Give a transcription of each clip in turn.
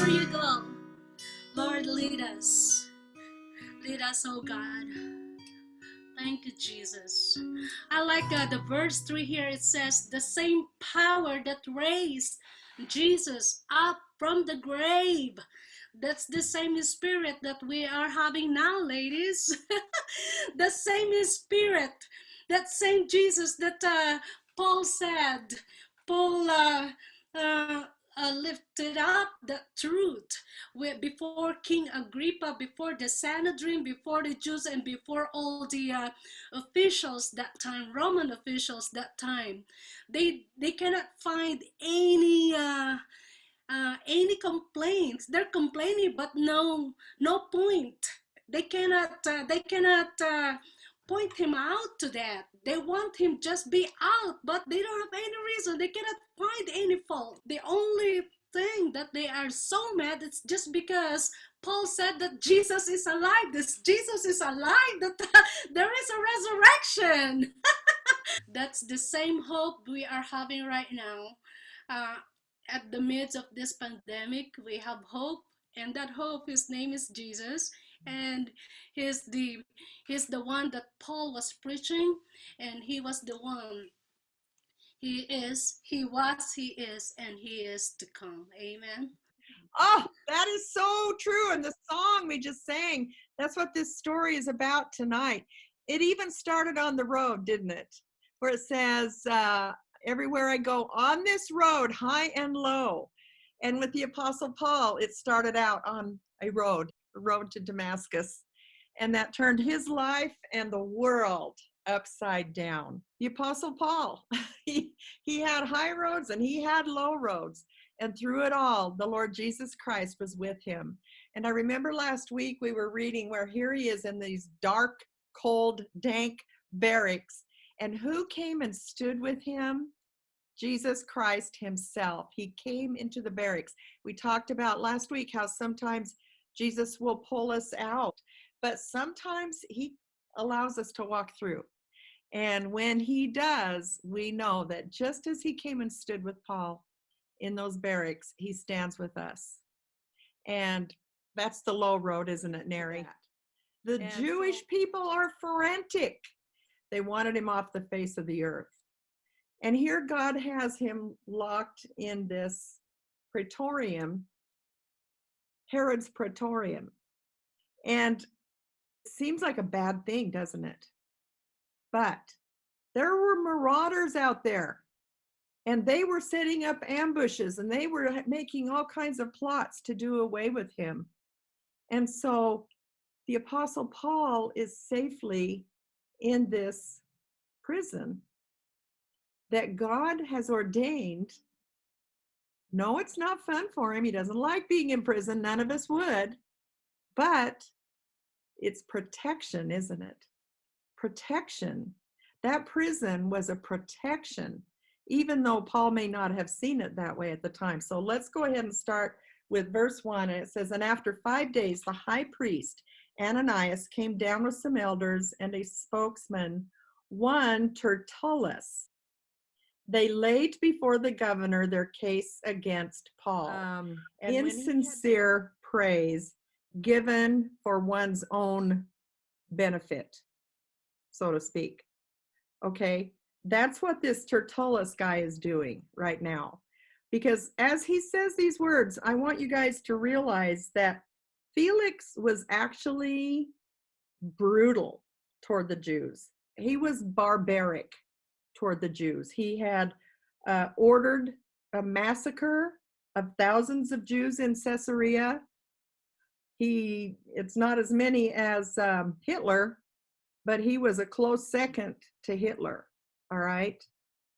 you go. Lord, lead us. Lead us, oh God. Thank you, Jesus. I like the verse 3 here. It says, the same power that raised Jesus up from the grave. That's the same spirit that we are having now, ladies. The same spirit, that same Jesus that Paul said, Paul uh, lifted up the truth before King Agrippa, before the Sanhedrin, before the Jews, and before all the officials that time, Roman officials that time. They cannot find any complaints. They're complaining, but no point. They cannot point him out to that. They want him just be out, but they don't have any reason. They cannot find any fault. The only thing that they are so mad, it's just because Paul said that Jesus is alive. This Jesus is alive. That there is a resurrection. That's the same hope we are having right now. Uh, at the midst of this pandemic, we have hope, and that hope, his name is Jesus, and he's the he's the one that Paul was preaching, and he was the one. He is, he was, he is, and he is to come. Amen. Oh, that is so true. And the song we just sang, that's what this story is about tonight. It even started on the road, didn't it? Where it says, everywhere I go on this road, high and low. And with the Apostle Paul, it started out on a road to Damascus. And that turned his life and the world upside down. The Apostle Paul, he had high roads and he had low roads. And through it all, the Lord Jesus Christ was with him. And I remember last week we were reading where here he is in these dark, cold, dank barracks. And who came and stood with him? Jesus Christ himself. He came into the barracks. We talked about last week how sometimes Jesus will pull us out, but sometimes he allows us to walk through. And when he does, we know that just as he came and stood with Paul in those barracks, he stands with us. And that's the low road, isn't it, Neri? The Jewish people are frantic. They wanted him off the face of the earth. And here God has him locked in this praetorium, Herod's praetorium. And it seems like a bad thing, doesn't it? But there were marauders out there, and they were setting up ambushes, and they were making all kinds of plots to do away with him. And so the Apostle Paul is safely in this prison that God has ordained. No, it's not fun for him. He doesn't like being in prison. None of us would. But it's protection, isn't it? Protection. That prison was a protection, even though Paul may not have seen it that way at the time. So let's go ahead and start with verse 1. And it says, and after 5 days, the high priest, Ananias, came down with some elders and a spokesman, one Tertullus. They laid before the governor their case against Paul in sincere praise given for one's own benefit, so to speak. Okay, that's what this Tertullus guy is doing right now. Because as he says these words, I want you guys to realize that Felix was actually brutal toward the Jews. He was barbaric toward the Jews. He had ordered a massacre of thousands of Jews in Caesarea. It's not as many as Hitler, but he was a close second to Hitler, all right?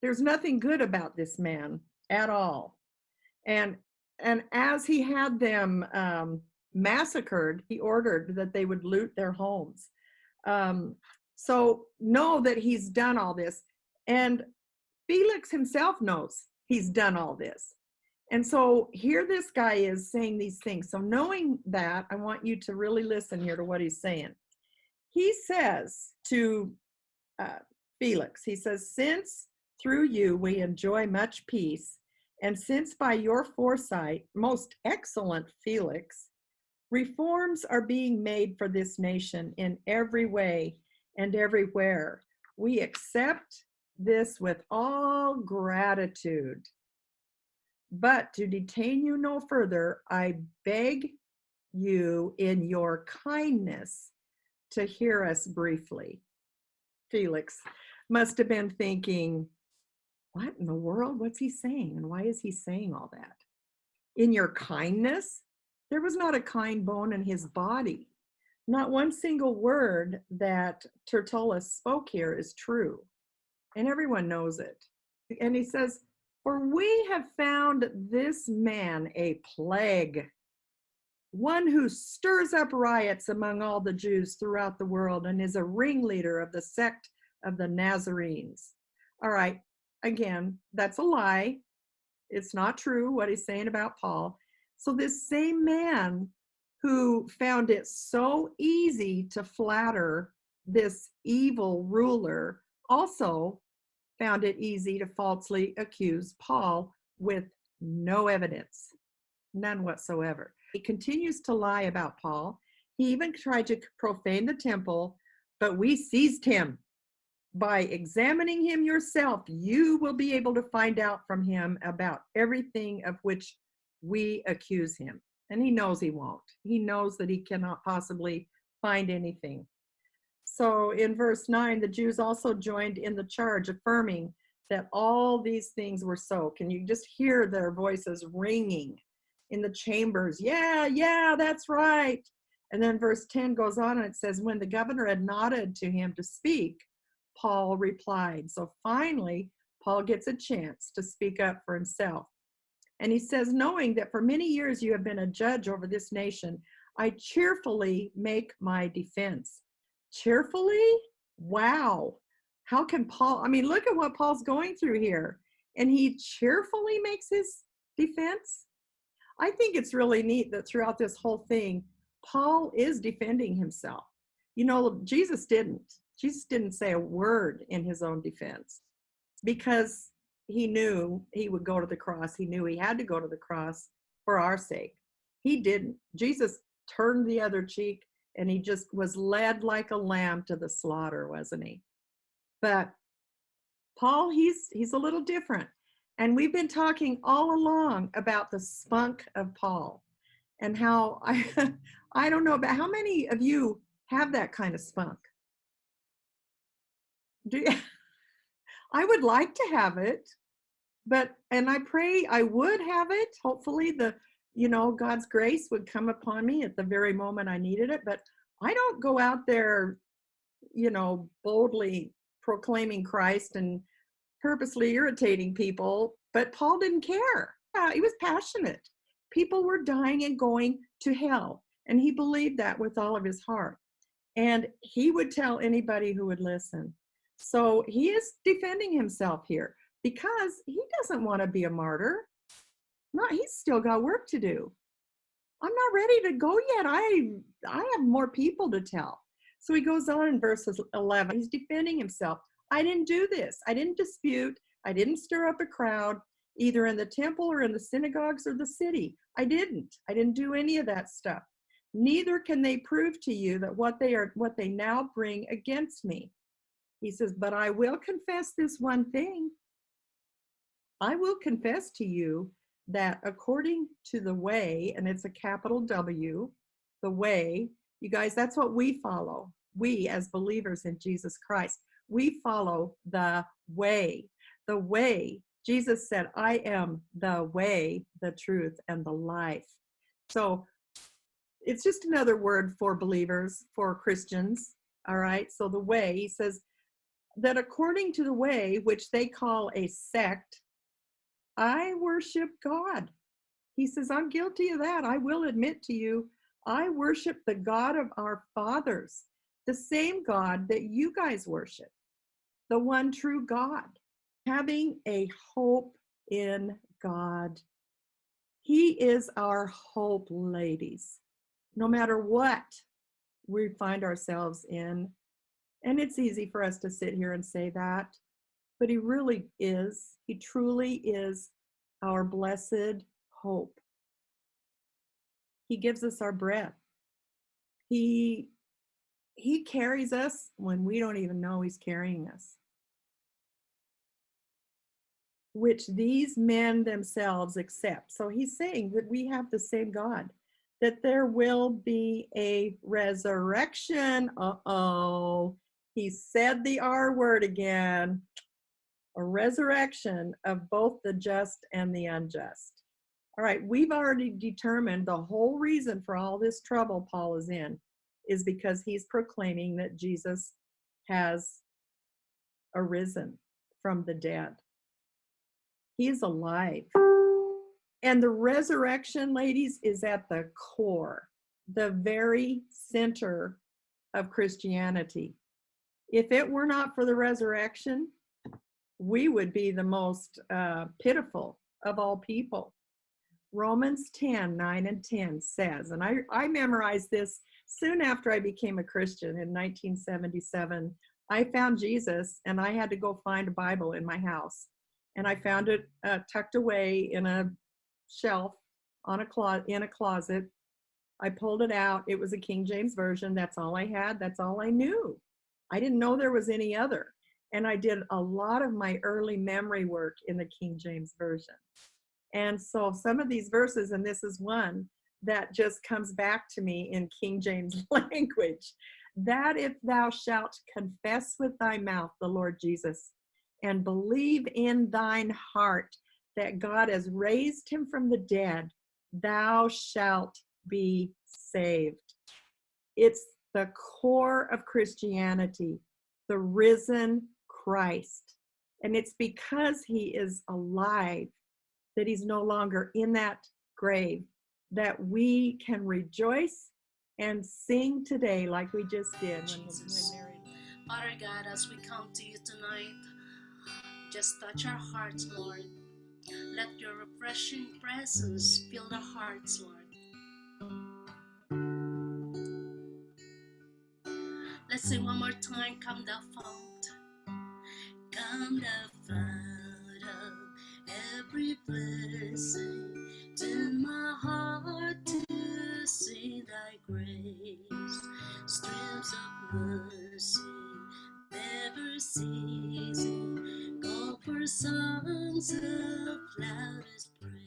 There's nothing good about this man at all. And as he had them massacred, he ordered that they would loot their homes. So know that he's done all this. And Felix himself knows he's done all this. And so here this guy is saying these things. So knowing that, I want you to really listen here to what he's saying. He says to Felix, he says, since through you we enjoy much peace, And since by your foresight, most excellent Felix, reforms are being made for this nation in every way and everywhere, we accept this with all gratitude. But to detain you no further, I beg you in your kindness to hear us briefly. Felix must have been thinking, what in the world? What's he saying? And why is he saying all that? In your kindness? There was not a kind bone in his body. Not one single word that Tertullus spoke here is true. And everyone knows it. And he says, for we have found this man a plague, one who stirs up riots among all the Jews throughout the world and is a ringleader of the sect of the Nazarenes. All right, again, that's a lie. It's not true what he's saying about Paul. So this same man who found it so easy to flatter this evil ruler also found it easy to falsely accuse Paul with no evidence, none whatsoever. He continues to lie about Paul. He even tried to profane the temple, but we seized him. By examining him yourself, you will be able to find out from him about everything of which we accuse him. And he knows he won't. He knows that he cannot possibly find anything. So in verse 9, the Jews also joined in the charge, affirming that all these things were so. Can you just hear their voices ringing in the chambers? Yeah, that's right. And then verse 10 goes on and it says, when the governor had nodded to him to speak, Paul replied. So finally, Paul gets a chance to speak up for himself. And he says, knowing that for many years you have been a judge over this nation, I cheerfully make my defense. Cheerfully? Wow. How can Paul, I mean, look at what Paul's going through here. And he cheerfully makes his defense. I think it's really neat that throughout this whole thing, Paul is defending himself. You know, Jesus didn't. Jesus didn't say a word in his own defense because he knew he would go to the cross. He knew he had to go to the cross for our sake. He didn't. Jesus turned the other cheek and he just was led like a lamb to the slaughter, wasn't he? But Paul, he's a little different. And we've been talking all along about the spunk of Paul and how I don't know about how many of you have that kind of spunk. Do you, I would like to have it, and I pray I would have it. Hopefully God's grace would come upon me at the very moment I needed it. But I don't go out there, boldly proclaiming Christ and purposely irritating people. But Paul didn't care. Yeah, he was passionate. People were dying and going to hell. And he believed that with all of his heart. And he would tell anybody who would listen. So he is defending himself here because he doesn't want to be a martyr. No, he's still got work to do. I'm not ready to go yet. I have more people to tell. So he goes on in verses 11. He's defending himself. I didn't do this. I didn't dispute. I didn't stir up a crowd, either in the temple or in the synagogues or the city. I didn't do any of that stuff. Neither can they prove to you that what they now bring against me. He says, but I will confess this one thing. I will confess to you that according to the way, and it's a capital W, the way, you guys, that's what we follow. We as believers in Jesus Christ, we follow the way. The way. Jesus said, I am the way, the truth, and the life. So it's just another word for believers, for Christians. All right. So the way, he says that according to the way, which they call a sect, I worship God. He says, I'm guilty of that. I will admit to you, I worship the God of our fathers, the same God that you guys worship, the one true God. Having a hope in God. He is our hope, ladies, no matter what we find ourselves in. And it's easy for us to sit here and say that, but he really is. He truly is our blessed hope. He gives us our breath. He carries us when we don't even know he's carrying us, which these men themselves accept. So he's saying that we have the same God, that there will be a resurrection. He said the R word again. A resurrection of both the just and the unjust. All right, we've already determined the whole reason for all this trouble Paul is in is because he's proclaiming that Jesus has arisen from the dead. He is alive. And the resurrection, ladies, is at the core, the very center of Christianity. If it were not for the resurrection, we would be the most pitiful of all people. Romans 10, 9 and 10 says, and I memorized this soon after I became a Christian in 1977. I found Jesus and I had to go find a Bible in my house. And I found it tucked away in a shelf in a closet. I pulled it out. It was a King James version. That's all I had. That's all I knew. I didn't know there was any other. And I did a lot of my early memory work in the King James version. And so some of these verses, and this is one that just comes back to me in King James language, that if thou shalt confess with thy mouth the Lord Jesus and believe in thine heart that God has raised him from the dead, thou shalt be saved. It's the core of Christianity, the risen Christ. And it's because he is alive, that he's no longer in that grave, that we can rejoice and sing today like we just did Jesus. Father God, as we come to you tonight, just touch our hearts, Lord. Let your refreshing presence fill the hearts, Lord. Let's sing one more time, come thou fount. Come thou fount of every blessing, turn my heart to sing thy grace. Streams of mercy, never ceasing, call for songs of loudest praise.